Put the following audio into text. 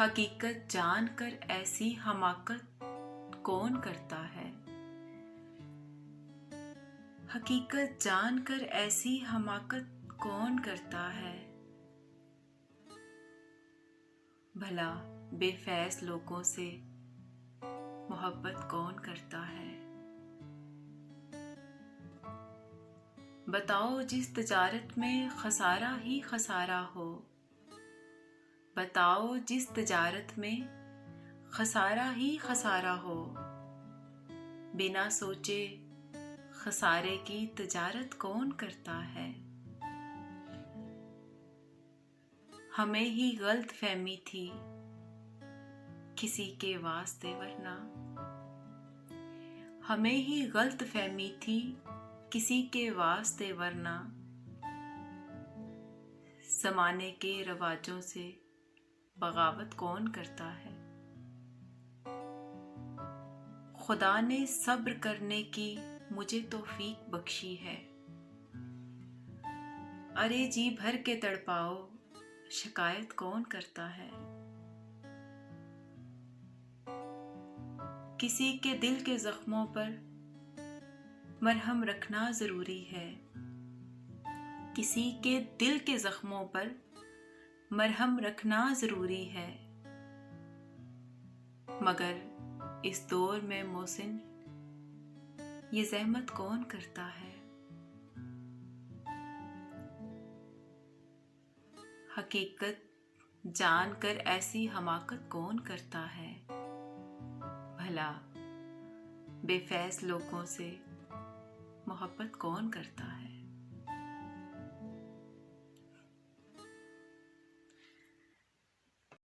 हकीकत जानकर ऐसी हमाकत कौन करता है। हकीकत जानकर ऐसी हमाकत कौन करता है। भला बेफैज लोगों से मोहब्बत कौन करता है। बताओ जिस तजारत में खसारा ही खसारा हो। बताओ जिस तजारत में खसारा ही खसारा हो। बिना सोचे खसारे की तजारत कौन करता है। हमें ही गलत फहमी थी किसी के वास्ते वरना। हमें ही गलत फहमी थी किसी के वास्ते वरना। ज़माने के रवाजों से बगावत कौन करता है। खुदा ने सब्र करने की मुझे तौफीक बख्शी है। अरे जी भर के तड़पाओ शिकायत कौन करता है। किसी के दिल के जख्मों पर मरहम रखना ज़रूरी है। किसी के दिल के जख्मों पर मरहम रखना ज़रूरी है। मगर इस दौर में मोहसिन ये ज़हमत कौन करता है। हकीकत जानकर ऐसी हमाकत कौन करता है। भला बेफैज लोगों से मोहब्बत कौन करता है।